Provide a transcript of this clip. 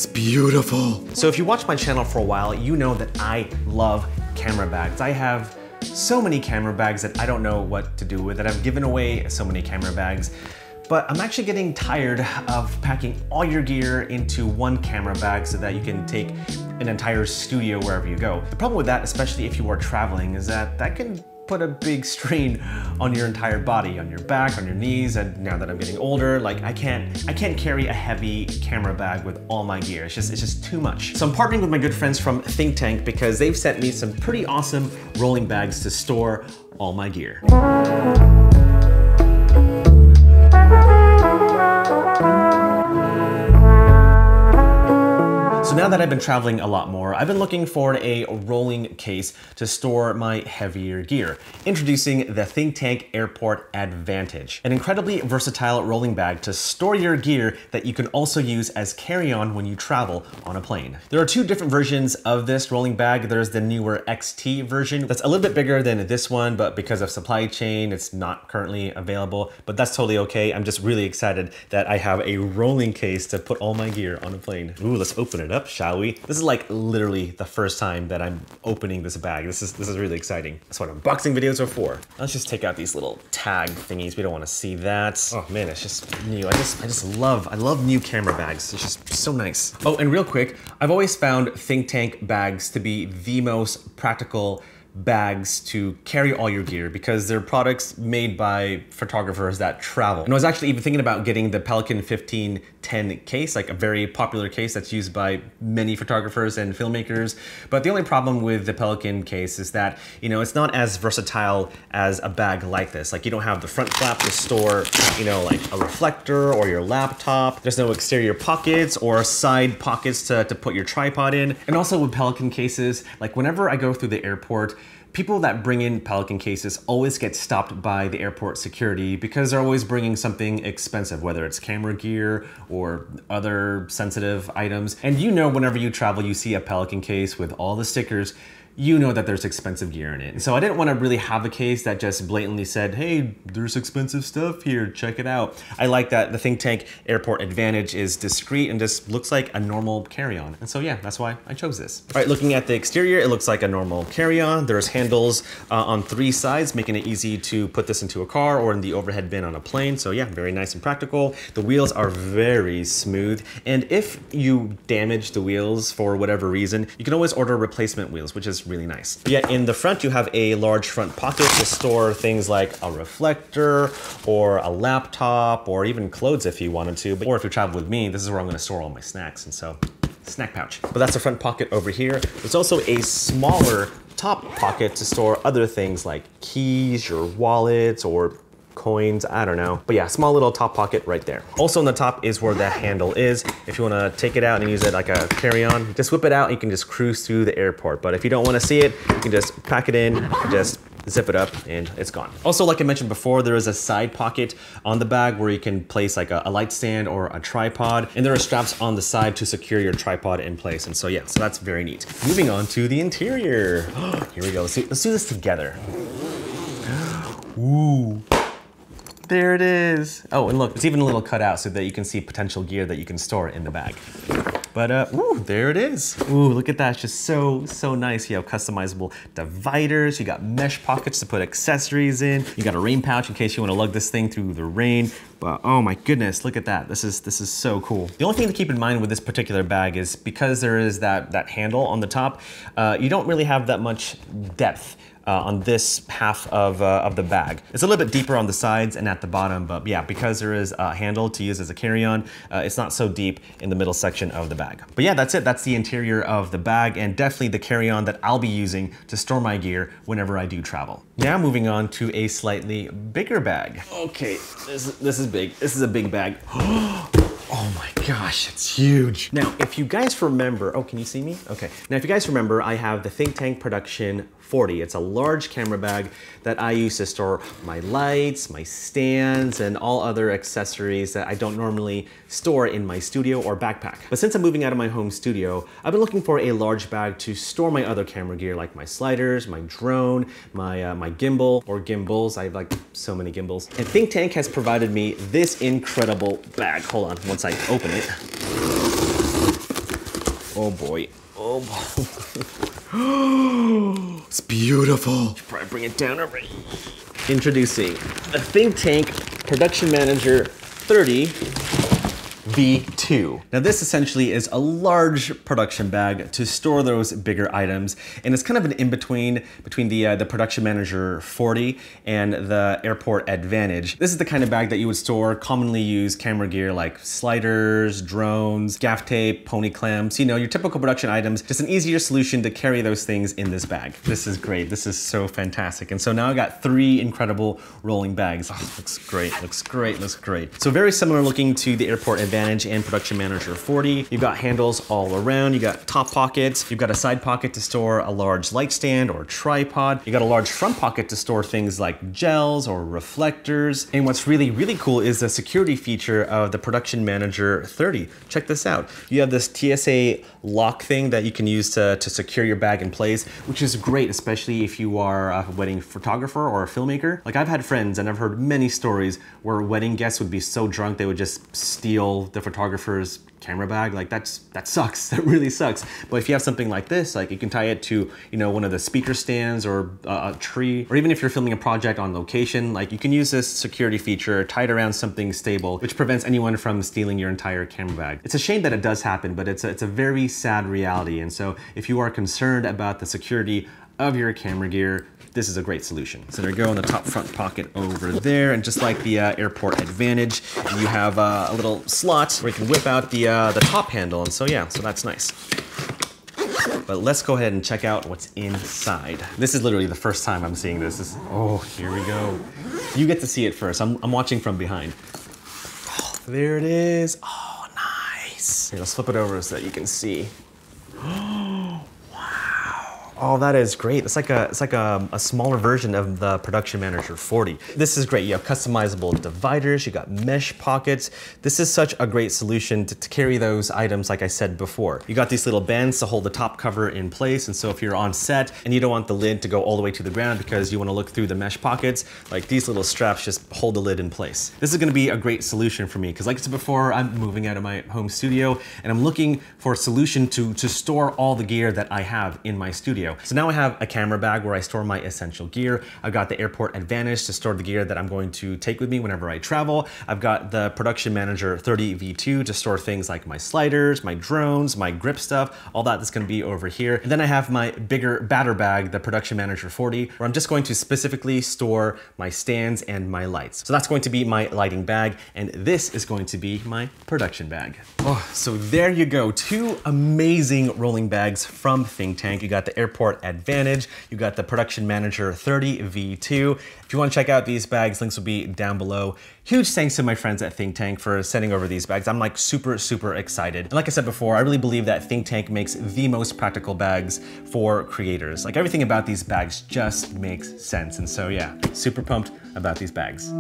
It's beautiful. So if you watch my channel for a while, you know that I love camera bags. I have so many camera bags that I don't know what to do with it. I've given away so many camera bags, but I'm actually getting tired of packing all your gear into one camera bag so that you can take an entire studio wherever you go. The problem with that, especially if you are traveling, is that that can put a big strain on your entire body, on your back, on your knees, and now that I'm getting older, like I can't carry a heavy camera bag with all my gear. It's just too much. So I'm partnering with my good friends from Think Tank because they've sent me some pretty awesome rolling bags to store all my gear. So now that I've been traveling a lot more, I've been looking for a rolling case to store my heavier gear. Introducing the Think Tank Airport Advantage, an incredibly versatile rolling bag to store your gear that you can also use as carry-on when you travel on a plane. There are two different versions of this rolling bag. There's the newer XT version that's a little bit bigger than this one, but because of supply chain, it's not currently available, but that's totally okay. I'm just really excited that I have a rolling case to put all my gear on a plane. Ooh, let's open it up, shall we? This is like literally the first time that I'm opening this bag. This is really exciting. That's what unboxing videos are for. Let's just take out these little tag thingies. We don't want to see that. Oh man, it's just new. I love new camera bags. It's just so nice. Oh, and real quick, I've always found Think Tank bags to be the most practical bags to carry all your gear because they're products made by photographers that travel. And I was actually even thinking about getting the Pelican 1510 case, like a very popular case that's used by many photographers and filmmakers. But the only problem with the Pelican case is that, you know, it's not as versatile as a bag like this. Like you don't have the front flap to store, you know, like a reflector or your laptop. There's no exterior pockets or side pockets to put your tripod in. And also with Pelican cases, like whenever I go through the airport, people that bring in Pelican cases always get stopped by the airport security because they're always bringing something expensive, whether it's camera gear or other sensitive items. And you know, whenever you travel, you see a Pelican case with all the stickers, you know that there's expensive gear in it. So I didn't want to really have a case that just blatantly said, hey, there's expensive stuff here, check it out. I like that the Think Tank Airport Advantage is discreet and just looks like a normal carry-on. And so yeah, that's why I chose this. All right, looking at the exterior, it looks like a normal carry-on. There's handles on 3 sides, making it easy to put this into a car or in the overhead bin on a plane. So yeah, very nice and practical. The wheels are very smooth. And if you damage the wheels for whatever reason, you can always order replacement wheels, which is really nice. Yet in the front, you have a large front pocket to store things like a reflector or a laptop or even clothes if you wanted to. Or if you travel with me, this is where I'm going to store all my snacks. And so, snack pouch. But that's the front pocket over here. There's also a smaller top pocket to store other things like keys, your wallets, or coins, I don't know. But yeah, small little top pocket right there. Also on the top is where the handle is. If you want to take it out and use it like a carry-on, just whip it out and you can just cruise through the airport. But if you don't want to see it, you can just pack it in, just zip it up and it's gone. Also, like I mentioned before, there is a side pocket on the bag where you can place like a light stand or a tripod, and there are straps on the side to secure your tripod in place. And so yeah, so that's very neat. Moving on to the interior. Here we go. Let's do this together. Ooh. There it is. Oh, and look, it's even a little cut out so that you can see potential gear that you can store in the bag. But ooh, there it is. Ooh, look at that, it's just so nice. You have customizable dividers, you got mesh pockets to put accessories in, you got a rain pouch in case you wanna lug this thing through the rain. But oh my goodness, look at that. This is so cool. The only thing to keep in mind with this particular bag is because there is that handle on the top, you don't really have that much depth on this half of the bag. It's a little bit deeper on the sides and at the bottom, but yeah, because there is a handle to use as a carry-on, it's not so deep in the middle section of the bag. But yeah, that's it. That's the interior of the bag and definitely the carry-on that I'll be using to store my gear whenever I do travel. Now moving on to a slightly bigger bag. Okay, this is big. This is a big bag. Oh my gosh, it's huge. Now, if you guys remember, oh, can you see me? Okay. Now, if you guys remember, I have the Think Tank Production 40. It's a large camera bag that I use to store my lights, my stands, and all other accessories that I don't normally store in my studio or backpack. But since I'm moving out of my home studio, I've been looking for a large bag to store my other camera gear, like my sliders, my drone, my gimbal, or gimbals. I have like so many gimbals. And Think Tank has provided me this incredible bag. Hold on, once I open it. Oh boy. Oh boy. It's beautiful. Should probably bring it down already. Introducing the Think Tank Production Manager 30 V2. Now this essentially is a large production bag to store those bigger items, and it's kind of an in-between between the Production Manager 40 and the Airport Advantage. This is the kind of bag that you would store commonly used camera gear like sliders, drones, gaff tape, pony clamps, you know, your typical production items, just an easier solution to carry those things in this bag. This is great. This is so fantastic. And so now I got 3 incredible rolling bags. Oh, looks great, looks great, looks great. So very similar looking to the Airport Advantage and Production Manager 40. You've got handles all around, you got top pockets, you've got a side pocket to store a large light stand or tripod, you got a large front pocket to store things like gels or reflectors. And what's really, really cool is the security feature of the Production Manager 30. Check this out. You have this Tsa Lock thing that you can use to secure your bag in place, which is great, especially if you are a wedding photographer or a filmmaker. Like I've had friends and I've heard many stories where wedding guests would be so drunk they would just steal the photographer's camera bag. Like that sucks. That really sucks. But if you have something like this, like you can tie it to, you know, one of the speaker stands or a tree, or even if you're filming a project on location, like you can use this security feature tied around something stable, which prevents anyone from stealing your entire camera bag. It's a shame that it does happen, but it's a very sad reality. And so if you are concerned about the security of your camera gear, this is a great solution. So there you go in the top front pocket over there. And just like the Airport Advantage, you have a little slot where you can whip out the top handle. And so yeah, so that's nice. But let's go ahead and check out what's inside. This is literally the first time I'm seeing this. Oh, here we go. You get to see it first. I'm watching from behind. Oh, there it is. Oh, nice. Here, let's flip it over so that you can see. Oh, that is great. It's like a smaller version of the Production Manager 40. This is great. You have customizable dividers, you got mesh pockets. This is such a great solution to carry those items like I said before. You got these little bands to hold the top cover in place, and so if you're on set and you don't want the lid to go all the way to the ground because you want to look through the mesh pockets, like these little straps just hold the lid in place. This is going to be a great solution for me because like I said before, I'm moving out of my home studio and I'm looking for a solution to store all the gear that I have in my studio. So now I have a camera bag where I store my essential gear. I've got the Airport Advantage to store the gear that I'm going to take with me whenever I travel. I've got the Production Manager 30 V2 to store things like my sliders, my drones, my grip stuff, all that's gonna be over here. And then I have my bigger, badder bag, the Production Manager 40, where I'm just going to specifically store my stands and my lights. So that's going to be my lighting bag, and this is going to be my production bag. Oh, so there you go. 2 amazing rolling bags from Think Tank. You got the Airport Advantage, you got the Production Manager 30 V2. If you want to check out these bags, links will be down below. Huge thanks to my friends at Think Tank for sending over these bags. I'm like super, super excited. And like I said before, I really believe that Think Tank makes the most practical bags for creators. Like everything about these bags just makes sense. And so yeah, super pumped about these bags.